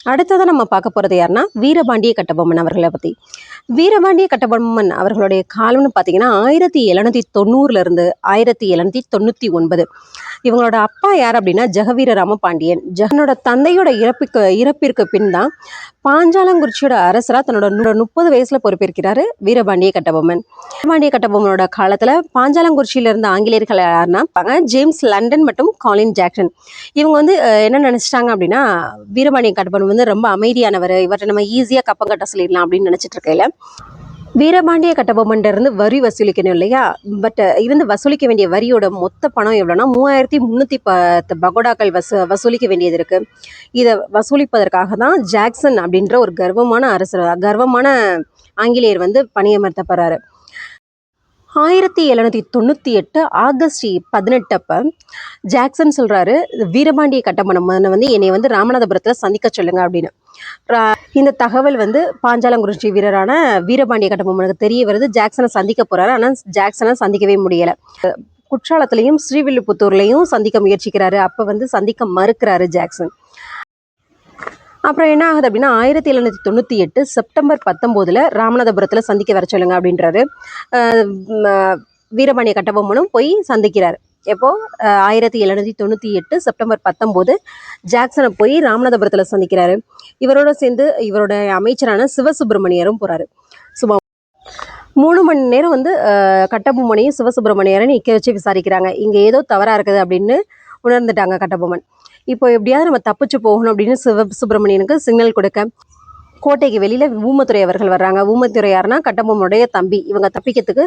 அடுத்ததான் நம்ம பார்க்க போகிறது யாருன்னா வீரபாண்டிய கட்டபொம்மன் அவர்களை பற்றி. வீரபாண்டிய கட்டபொம்மன் அவர்களுடைய காலம்னு பார்த்தீங்கன்னா 1790 1799. இவங்களோட அப்பா யார் அப்படின்னா ஜெகவீர ராம பாண்டியன். ஜெகனோட தந்தையோட இறப்பிற்கு பின் தான் பாஞ்சாலங்குறிச்சியோட அரசராக தன்னோட 30 வயசுல பொறுப்பேற்கிறாரு வீரபாண்டிய கட்டபொம்மன். வீரபாண்டிய கட்டபொம்மனோட காலத்தில் பாஞ்சாலங்குறிச்சியில இருந்த ஆங்கிலேயர்கள் யாருன்னா ஜேம்ஸ் லண்டன் மற்றும் காலின் ஜாக்சன். இவங்க வந்து என்ன நினைச்சிட்டாங்க அப்படின்னா வீரபாண்டிய கட்டபொம்மன் வந்து ரொம்ப அமைதியானவர், இவர்கிட்ட நம்ம ஈஸியாக கப்பம் கட்ட சொல்லிடலாம் அப்படின்னு நினச்சிட்டு இருக்கையில வீரபாண்டிய கட்டபொம்மன் இருந்து வரி வசூலிக்கணும் இல்லையா. பட் இருந்து வசூலிக்க வேண்டிய வரியோட மொத்த பணம் எவ்வளோன்னா 3310 பகோடாக்கள் வசூலிக்க வேண்டியது இருக்கு. இதை வசூலிப்பதற்காக தான் ஜாக்சன் அப்படின்ற ஒரு கர்வமான ஆங்கிலேயர் வந்து பணியமர்த்தப்படுறாரு. 1798 ஆகஸ்ட் 18 அப்போ ஜாக்சன் சொல்கிறாரு, வீரபாண்டிய கட்டபொம்மனை வந்து என்னை வந்து ராமநாதபுரத்தில் சந்திக்க சொல்லுங்க அப்படின்னு. இந்த தகவல் வந்து பாஞ்சாலங்குறிச்சி வீரரான வீரபாண்டிய கட்டபொம்மனுக்கு தெரிய வருது. ஜாக்சனை சந்திக்க போகிறாரு. ஆனால் ஜாக்சனை சந்திக்கவே முடியலை. குற்றாலத்துலேயும் ஸ்ரீவில்லிபுத்தூர்லேயும் சந்திக்க முயற்சிக்கிறாரு. அப்போ வந்து சந்திக்க மறுக்கிறாரு ஜாக்சன். அப்புறம் என்ன ஆகுது அப்படின்னா 1798 செப்டம்பர் 19 ராமநாதபுரத்தில் சந்திக்க வர சொல்லுங்க அப்படின்றாரு. வீரபாண்டிய கட்டபொம்மனும் போய் சந்திக்கிறார். எப்போ 1798 செப்டம்பர் 19 ஜாக்சனை போய் ராமநாதபுரத்தில் சந்திக்கிறாரு. இவரோட சேர்ந்து இவரோட அமைச்சரான சிவசுப்பிரமணியரும் போகிறாரு. சும்மா 3 மணி நேரம் வந்து கட்டபொம்மனையும் சிவசுப்பிரமணியரும் நிற்க வச்சு விசாரிக்கிறாங்க. இங்கே ஏதோ தவறாக இருக்குது அப்படின்னு உணர்ந்துட்டாங்க கட்டபொம்மன். இப்போ எப்படியாவது நம்ம தப்பிச்சு போகணும் அப்படின்னு சிவசுப்பிரமணியனுக்கு சிக்னல் கொடுக்க கோட்டைக்கு வெளியில் ஊமத்துறை அவர்கள் வர்றாங்க. ஊமத்துறை யாருன்னா கட்டபொம்மனுடைய தம்பி. இவங்க தப்பிக்கிறதுக்கு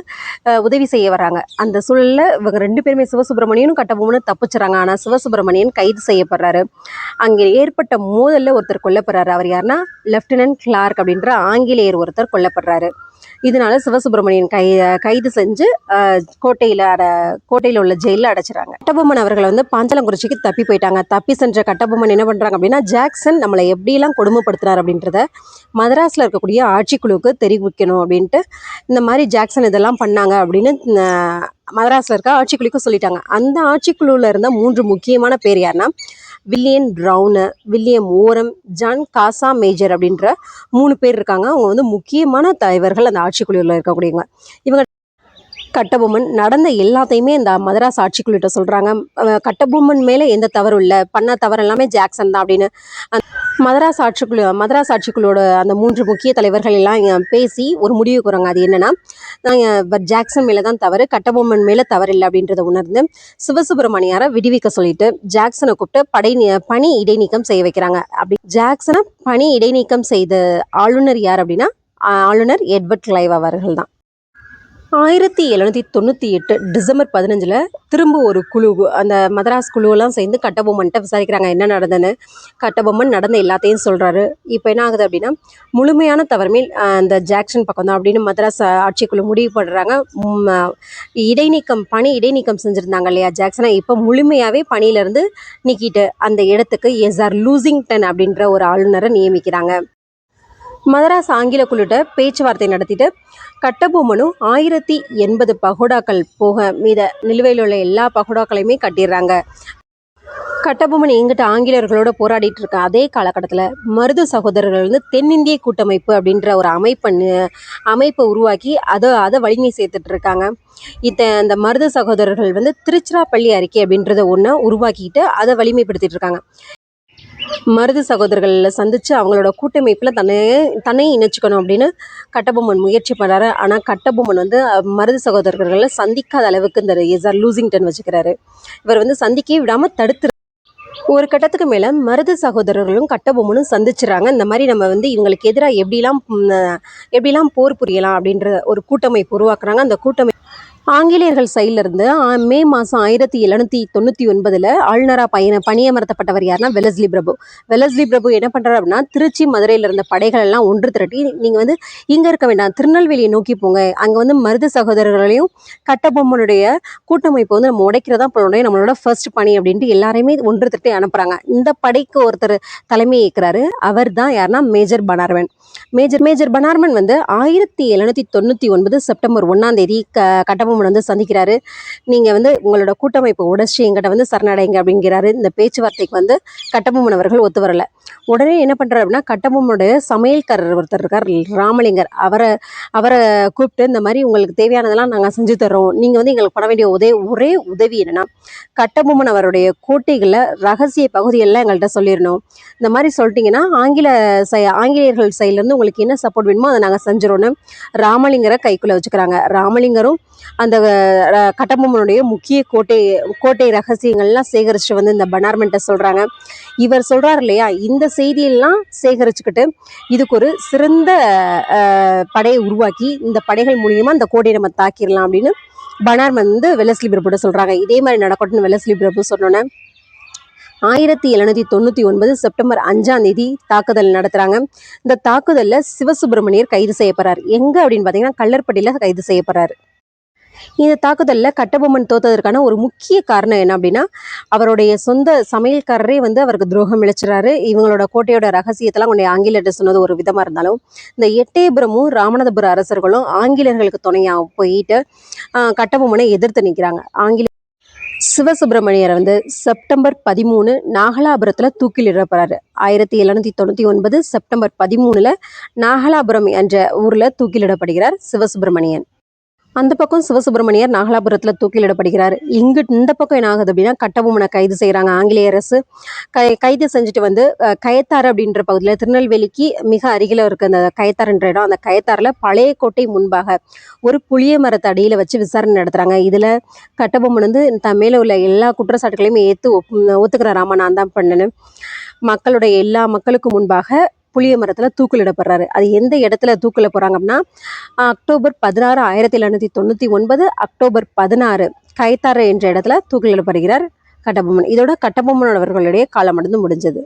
உதவி செய்ய வராங்க. அந்த சூழலில் இவங்க 2 பேருமே சிவசுப்பிரமணியனும் கட்டபொம்மனும் தப்பிச்சுறாங்க. ஆனால் சிவசுப்பிரமணியன் கைது செய்யப்படுறாரு. அங்கே ஏற்பட்ட மோதலில் ஒருத்தர் கொல்லப்படுறாரு. அவர் யாருன்னா லெப்டினன்ட் கிளார்க் அப்படின்ற ஆங்கிலேயர் ஒருத்தர் கொல்லப்படுறாரு. இதனால சிவசுப்பிரமணியன் கைது செஞ்சு கோட்டையில் உள்ள ஜெயிலில் அடைச்சிறாங்க. கட்டபொம்மன் அவர்களை வந்து பாஞ்சாலங்குறிச்சிக்கு தப்பி போயிட்டாங்க. தப்பி சென்ற கட்டபொம்மன் என்ன பண்ணுறாங்க அப்படின்னா ஜாக்சன் நம்மளை எப்படிலாம் கொடுமைப்படுத்துறாரு அப்படின்றத மதராஸில் இருக்கக்கூடிய ஆட்சிக்குழுவுக்கு தெரிவிக்கணும் அப்படின்ட்டு இந்த மாதிரி ஜாக்சன் இதெல்லாம் பண்ணாங்க அப்படின்னு மதராஸில் இருக்க ஆட்சிக்குழுக்கு சொல்லிட்டாங்க. அந்த ஆட்சிக்குழுவில் இருந்த 3 முக்கியமான பேர் யாருன்னா வில்லியம் ப்ரவுனு, வில்லியம் ஓரம், ஜான் காசா மேஜர் அப்படின்ற 3 பேர் இருக்காங்க. அவங்க வந்து முக்கியமான தலைவர்கள் அந்த ஆட்சிக்குழுவில் இருக்கக்கூடியவங்க. இவங்க கட்டபொம்மன் நடந்த எல்லாத்தையுமே இந்த மதராஸ் ஆட்சிக்குழுகிட்ட சொல்கிறாங்க. கட்டபொம்மன் மேலே எந்த தவறும் இல்லை, பண்ண தவறு எல்லாமே ஜாக்சன் தான் அப்படின்னு மதராஸ் ஆட்சிக்குழுவோட அந்த 3 முக்கிய தலைவர்கள் எல்லாம் பேசி ஒரு முடிவுக்கு வராங்க. அது என்னன்னா ஜாக்சன் மேலே தான் தவறு, கட்டபொம்மன் மேலே தவறு இல்லை அப்படின்றத உணர்ந்து சிவசுப்பிரமணியாரை விடுவிக்க சொல்லிட்டு ஜாக்சனை கூப்பிட்டு பணி இடைநீக்கம் செய்ய வைக்கிறாங்க. அப்படி ஜாக்சனை பணி இடைநீக்கம் செய்த ஆளுநர் யார் அப்படின்னா ஆளுநர் எட்வர்ட் கிளைவ் அவர்கள் தான். 1798 டிசம்பர் 15 திரும்ப ஒரு குழு, அந்த மதராஸ் குழுவெல்லாம் சேர்ந்து கட்டபொம்மன்ட்ட விசாரிக்கிறாங்க என்ன நடந்ததுன்னு. கட்டபொம்மன் நடந்த எல்லாத்தையும் சொல்கிறாரு. இப்போ என்ன ஆகுது அப்படின்னா முழுமையான தவறுமேல் அந்த ஜாக்சன் பக்கம் தான் அப்படின்னு மதராஸ் ஆட்சிக்குழு முடிவு பண்ணுறாங்க. பணி இடைநீக்கம் செஞ்சுருந்தாங்க இல்லையா ஜாக்சனை, இப்போ முழுமையாகவே பணியிலேருந்து நீக்கிட்டு அந்த இடத்துக்கு எஸ்ஆர் லூசிங்டன் அப்படின்ற ஒரு ஆளுநரை நியமிக்கிறாங்க. மதராஸ் ஆங்கில குழுட்ட பேச்சுவார்த்தை நடத்திட்டு கட்டபொம்மனும் 1080 பகோடாக்கள் போக மீத நிலுவையில் உள்ள எல்லா பகோடாக்களையுமே கட்டிடுறாங்க. கட்டபொம்மன் எங்கிட்ட ஆங்கிலேயர்களோட போராடிட்டு இருக்க அதே காலகட்டத்தில் மருது சகோதரர்கள் வந்து தென்னிந்திய கூட்டமைப்பு அப்படின்ற ஒரு அமைப்பை உருவாக்கி அதை வலிமை சேர்த்துட்டு இருக்காங்க. அந்த மருது சகோதரர்கள் வந்து திருச்சிராப்பள்ளி அறிக்கை அப்படின்றத ஒன்று உருவாக்கிட்டு அதை வலிமைப்படுத்திட்டு இருக்காங்க. மருது சகோதரர்களில் சந்தித்து அவங்களோட கூட்டமைப்பில் தன்னை இணைச்சிக்கணும் அப்படின்னு கட்டபொம்மன் முயற்சி பண்ணுறாரு. ஆனால் கட்டபொம்மன் வந்து மருது சகோதரர்களை சந்திக்காத அளவுக்கு இந்த எஸ்ஆர் லூசிங்டன் வச்சுக்கிறாரு. இவர் வந்து சந்திக்கவே விடாமல் தடுத்து ஒரு கட்டத்துக்கு மேலே மருது சகோதரர்களும் கட்டபொம்மனும் சந்திச்சுறாங்க. இந்த மாதிரி நம்ம வந்து இவங்களுக்கு எதிராக எப்படிலாம் போர் புரியலாம் அப்படின்ற ஒரு கூட்டமைப்பு உருவாக்குறாங்க. அந்த கூட்டமைப்பு ஆங்கிலேயர்கள் சைட்லேருந்து மே மாதம் 1799 ஆளுநராக பணியமர்த்தப்பட்டவர் யாருன்னா வெலஸ்லி பிரபு என்ன பண்ணுறாரு அப்படின்னா திருச்சி மதுரையில் இருந்த படைகள் எல்லாம் ஒன்று திரட்டி நீங்கள் வந்து இங்கே இருக்க வேண்டாம், திருநெல்வேலியை நோக்கி போங்க, அங்கே வந்து மருது சகோதரர்களையும் கட்டபொம்மனுடைய கூட்டமைப்பு வந்து நம்ம உடைக்கிறதா நம்மளோட ஃபர்ஸ்ட் பணி அப்படின்ட்டு எல்லாரையுமே ஒன்று திரட்டி அனுப்புகிறாங்க. இந்த படைக்கு ஒருத்தர் தலைமை ஏற்கிறாரு. அவர் தான் யாருன்னா மேஜர் பனார்மன் வந்து 1799 செப்டம்பர் 1 கட்டபொம்மன் கட்டபொம்மன் வந்து சந்திக்கிறாரு. நீங்கள் வந்து உங்களோட கூட்டமைப்பை உடைச்சி எங்கிட்ட வந்து சரணடைங்க அப்படிங்கிறாரு. இந்த பேச்சுவார்த்தைக்கு வந்து கட்டபொம்மன் அவர்கள் ஒத்து வரல. உடனே என்ன பண்ணுறாரு அப்படின்னா, கட்டபொம்மனுடைய சமையல்காரர் ஒருத்தர் இருக்கார், ராமலிங்கர். அவரை அவரை கூப்பிட்டு, இந்த மாதிரி உங்களுக்கு தேவையானதெல்லாம் நாங்கள் செஞ்சு தர்றோம், நீங்கள் வந்து எங்களுக்கு பண்ண வேண்டிய ஒரே உதவி என்னன்னா, கட்டபொம்மன் அவருடைய கோட்டைகளில் ரகசிய பகுதியெல்லாம் எங்கள்கிட்ட சொல்லிடணும். இந்த மாதிரி சொல்லிட்டீங்கன்னா ஆங்கிலேயர்கள் சைட்லேருந்து உங்களுக்கு என்ன சப்போர்ட் வேணுமோ அதை நாங்கள் செஞ்சிடறோன்னு ராமலிங்கரை கைக்குள்ளே வச்சுக்கிறாங்க. ராமலிங்கரும் அந்த கட்டபொம்மனுடைய முக்கிய கோட்டை ரகசியங்கள்லாம் சேகரித்து வந்து இந்த பனார்மெண்ட்டை சொல்கிறாங்க. இவர் சொல்கிறார் இல்லையா, இந்த செய்தியெல்லாம் சேகரிச்சுக்கிட்டு இதுக்கு ஒரு சிறந்த படையை உருவாக்கி இந்த படைகள் மூலியமாக இந்த கோட்டையை நம்ம தாக்கிடலாம் அப்படின்னு பனார்மன் வந்து வெலஸ்லி பிரபுட்ட சொல்கிறாங்க. இதே மாதிரி நடக்கட்டும்னு வெலஸ்லி பிரபு சொன்னோன்னே 1799 செப்டம்பர் 5 தாக்குதல் நடத்துகிறாங்க. இந்த தாக்குதலில் சிவசுப்பிரமணியர் கைது செய்யப்படுறார். எங்கே அப்படின்னு பார்த்தீங்கன்னா கல்லர்பட்டியில் கைது செய்யப்படுறாரு. இந்த தாக்குதலில் கட்டபொம்மன் தோத்ததற்கான ஒரு முக்கிய காரணம் என்ன அப்படின்னா, அவருடைய சொந்த சமையல்காரரே வந்து அவருக்கு துரோகம் இழைச்சிறாரு. இவங்களோட கோட்டையோட ரகசியத்தெல்லாம் கொண்டு ஆங்கிலேயர்கிட்ட சொன்னது ஒரு விதமாக இருந்தாலும், இந்த எட்டயபுரமும் ராமநாதபுர அரசர்களும் ஆங்கிலேயர்களுக்கு துணையாக போயிட்டு கட்டபொம்மனை எதிர்த்து நிற்கிறாங்க. சிவசுப்பிரமணியரை வந்து செப்டம்பர் 13 நாகலாபுரத்தில் தூக்கிலிடப்படுறாரு. 1799 செப்டம்பர் 13 நாகலாபுரம் என்ற ஊரில் தூக்கிலிடப்படுகிறார் சிவசுப்பிரமணியன். அந்த பக்கம் சிவசுப்பிரமணியர் நாகலாபுரத்தில் தூக்கிலிடப்படுகிறார். இந்த பக்கம் என்ன ஆகுது அப்படின்னா, கட்டபொம்மனை கைது செய்கிறாங்க ஆங்கிலேய அரசு. கைது செஞ்சுட்டு வந்து கயத்தாறு அப்படின்ற பகுதியில், திருநெல்வேலிக்கு மிக அருகில் இருக்க அந்த கயத்தாறுன்ற இடம், அந்த கயத்தாறில் பழைய கோட்டை முன்பாக ஒரு புளிய மரத்து அடியில் வச்சு விசாரணை நடத்துகிறாங்க. இதில் கட்டபொம்மன் வந்து தன் மேலே உள்ள எல்லா குற்றச்சாட்டுகளையுமே ஒத்துக்கிறாராமா, நான் தான் பண்ணேன்னு. எல்லா மக்களுக்கும் முன்பாக புளிய மரத்தில் தூக்கிலிடப்படுறாரு. அது எந்த இடத்துல தூக்கில போகிறாங்க அப்படின்னா, அக்டோபர் 16 1799 அக்டோபர் 16 கயத்தாறு என்ற இடத்துல தூக்கிலிடப்படுகிறார் கட்டபொம்மன். இதோட கட்டபொம்மன் அவர்களுடைய காலம் முடிஞ்சது.